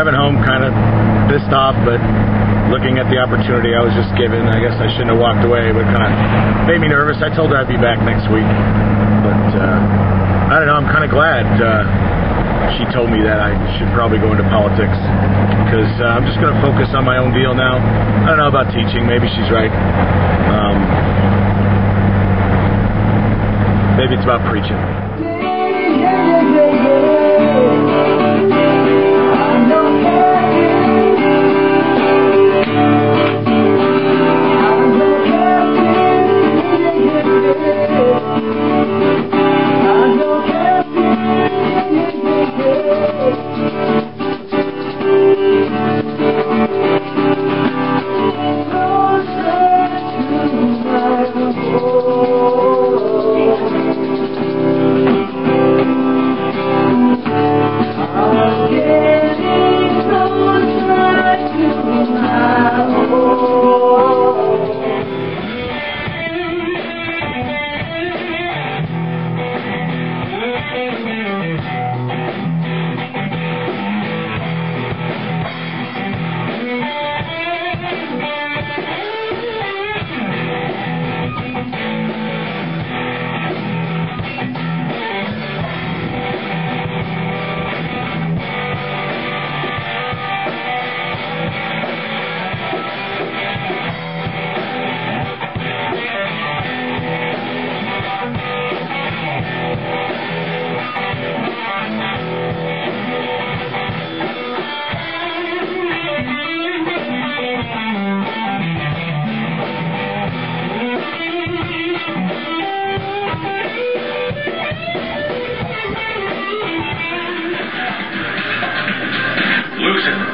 driving home kind of pissed off, but looking at the opportunity I was just given, I guess I shouldn't have walked away, but kind of made me nervous. I told her I'd be back next week, but I don't know, I'm kind of glad she told me that I should probably go into politics, because I'm just going to focus on my own deal now. I don't know about teaching, maybe she's right. Maybe it's about preaching.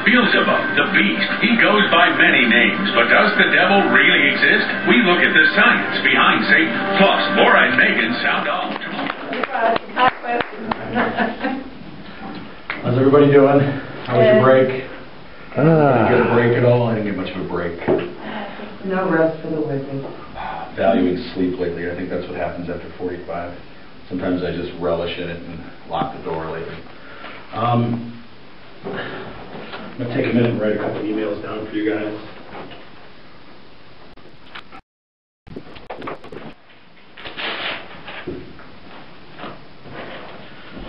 Beelzebub, the beast, he goes by many names, but does the devil really exist? We look at the science behind Satan. Plus, Laura and Megan sound off. How's everybody doing? How was your break? Did you get a break at all? I didn't get much of a break. No rest for the wicked. Valuing sleep lately. I think that's what happens after 45. Sometimes I just relish in it and lock the door lately. I'm going to take a minute and write a couple emails down for you guys.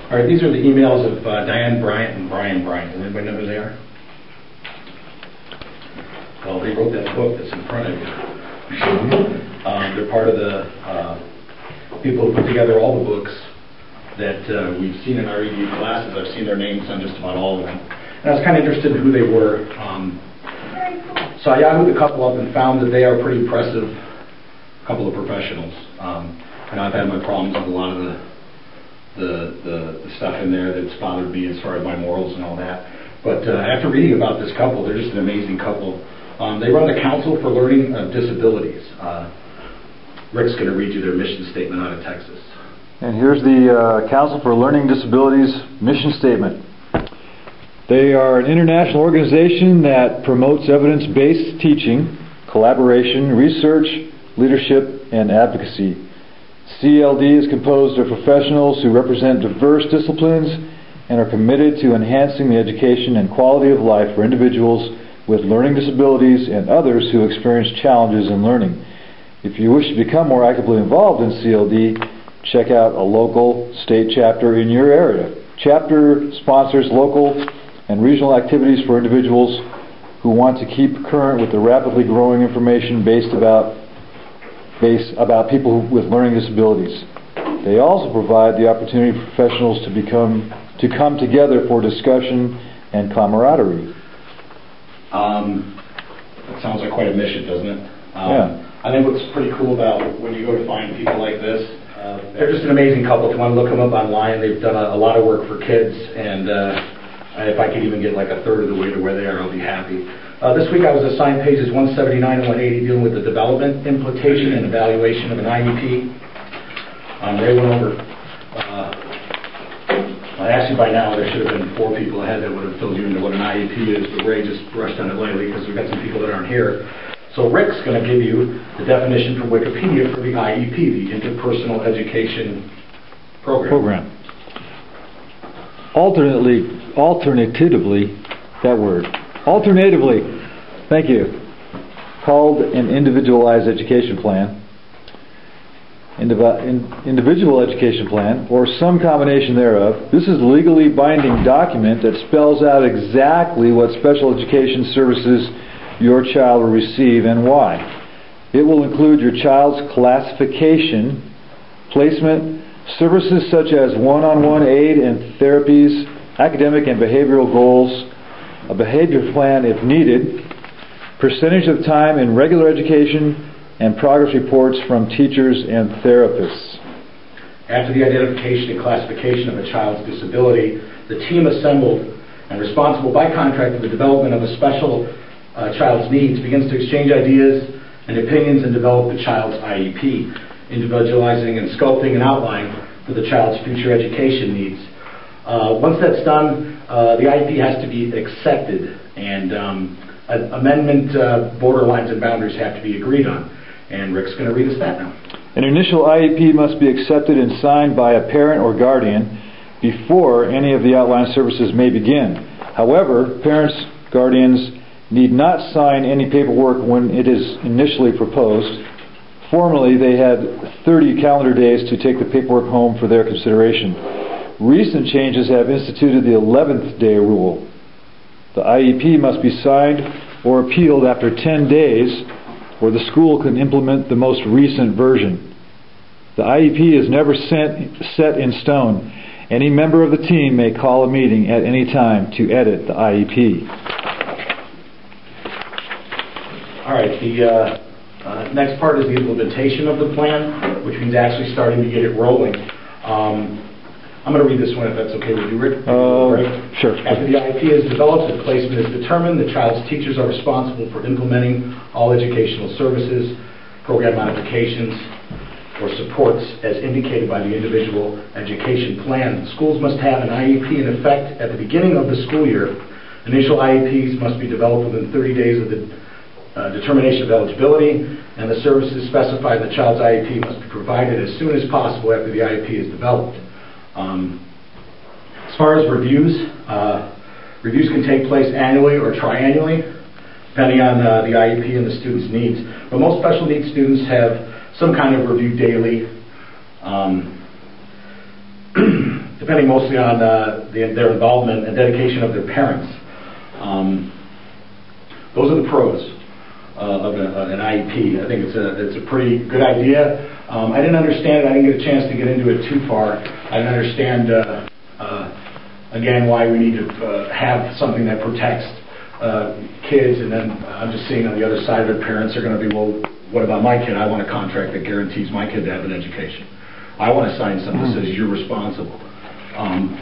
All right, these are the emails of Diane Bryant and Brian Bryant. Does anybody know who they are? Well, they wrote that book that's in front of you. They're part of the people who put together all the books that we've seen in our ED classes. I've seen their names on just about all of them. And I was kind of interested in who they were. So I yahooed the couple up and found that they are a pretty impressive couple of professionals. And I've had my problems with a lot of the stuff in there that's bothered me as far as my morals and all that. But after reading about this couple, they're just an amazing couple. They run the Council for Learning Disabilities. Rick's going to read you their mission statement out of Texas. And here's the Council for Learning Disabilities mission statement. They are an international organization that promotes evidence-based teaching, collaboration, research, leadership, and advocacy. CLD is composed of professionals who represent diverse disciplines and are committed to enhancing the education and quality of life for individuals with learning disabilities and others who experience challenges in learning. If you wish to become more actively involved in CLD, check out a local state chapter in your area. Chapter sponsors local and regional activities for individuals who want to keep current with the rapidly growing information about people with learning disabilities. They also provide the opportunity for professionals to come together for discussion and camaraderie. That sounds like quite a mission, doesn't it? Yeah. I think what's pretty cool about when you go to find people like this, they're just an amazing couple. If you want to look them up online, they've done a lot of work for kids, and if I could even get like a third of the way to where they are, I'll be happy. This week I was assigned pages 179 and 180 dealing with the development, implementation, and evaluation of an IEP. They went over, actually by now there should have been 4 people ahead that would have filled you into what an IEP is, but Ray just brushed on it lightly because we've got some people that aren't here. So Rick's going to give you the definition from Wikipedia for the IEP, the Interpersonal Education Program. Alternatively, that word. Alternatively, thank you, called an individualized education plan, individual education plan, or some combination thereof. This is a legally binding document that spells out exactly what special education services your child will receive and why. It will include your child's classification, placement, services such as one-on-one aid and therapies, academic and behavioral goals, a behavior plan if needed, percentage of time in regular education, and progress reports from teachers and therapists. After the identification and classification of a child's disability, the team assembled and responsible by contract for the development of a special child's needs begins to exchange ideas and opinions and develop the child's IEP, individualizing and sculpting an outline for the child's future education needs. Once that's done, the IEP has to be accepted, and amendment borderlines and boundaries have to be agreed on. And Rick's going to read us that now. An initial IEP must be accepted and signed by a parent or guardian before any of the outlined services may begin. However, parents, guardians need not sign any paperwork when it is initially proposed. Formerly, they had 30 calendar days to take the paperwork home for their consideration. Recent changes have instituted the 11th day rule. The IEP must be signed or appealed after 10 days, or the school can implement the most recent version. The IEP is never set in stone. Any member of the team may call a meeting at any time to edit the IEP. All right, the next part is the implementation of the plan, which means actually starting to get it rolling. I'm going to read this one if that's okay with you, Rick. Sure. After the IEP is developed and placement is determined, the child's teachers are responsible for implementing all educational services, program modifications, or supports as indicated by the individual education plan. Schools must have an IEP in effect at the beginning of the school year. Initial IEPs must be developed within 30 days of the determination of eligibility, and the services specified in the child's IEP must be provided as soon as possible after the IEP is developed. As far as reviews, reviews can take place annually or triannually, depending on the IEP and the student's needs. But most special needs students have some kind of review daily, depending mostly on their involvement and dedication of their parents. Those are the pros of an IEP. I think it's a pretty good idea. I didn't understand it. I didn't get a chance to get into it too far. I didn't understand, again, why we need to have something that protects kids, and then I'm just seeing on the other side of it, parents are going to be, well, what about my kid? I want a contract that guarantees my kid to have an education. I want to sign something that says you're responsible. I'm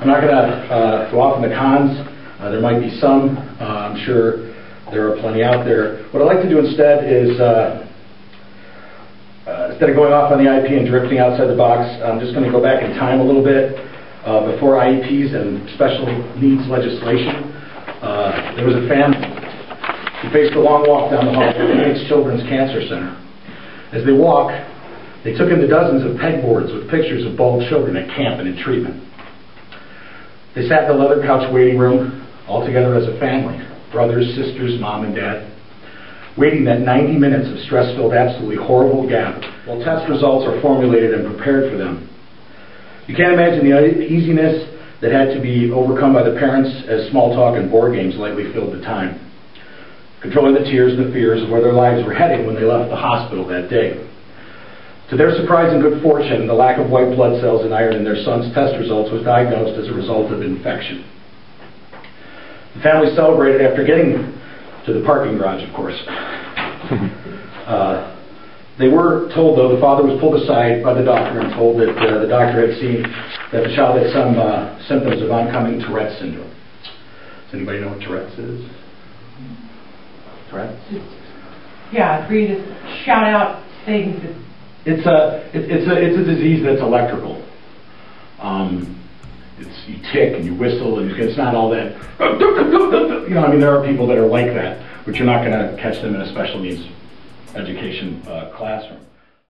not going to go off on the cons. There might be some. I'm sure there are plenty out there. What I'd like to do instead is, instead of going off on the IEP and drifting outside the box, I'm just going to go back in time a little bit before IEPs and special needs legislation. There was a family who faced a long walk down the hall to the Phoenix Children's Cancer Center. As they walked, they took in the dozens of pegboards with pictures of bald children at camp and in treatment. They sat in the leather couch waiting room, all together as a family, brothers, sisters, mom and dad, waiting that 90 minutes of stress-filled, absolutely horrible gap while test results are formulated and prepared for them. You can't imagine the uneasiness that had to be overcome by the parents as small talk and board games lightly filled the time, controlling the tears and the fears of where their lives were heading when they left the hospital that day. To their surprise and good fortune, the lack of white blood cells and iron in their son's test results was diagnosed as a result of infection. The family celebrated after getting to the parking garage, of course. They were told, though, the father was pulled aside by the doctor and told that the doctor had seen that the child had some symptoms of oncoming Tourette's syndrome. Does anybody know what Tourette's is? Tourette's? Yeah, for you to shout out things. It's a disease that's electrical. You tick and you whistle, and it's not all that. You know, I mean, there are people that are like that, but you're not going to catch them in a special needs education classroom.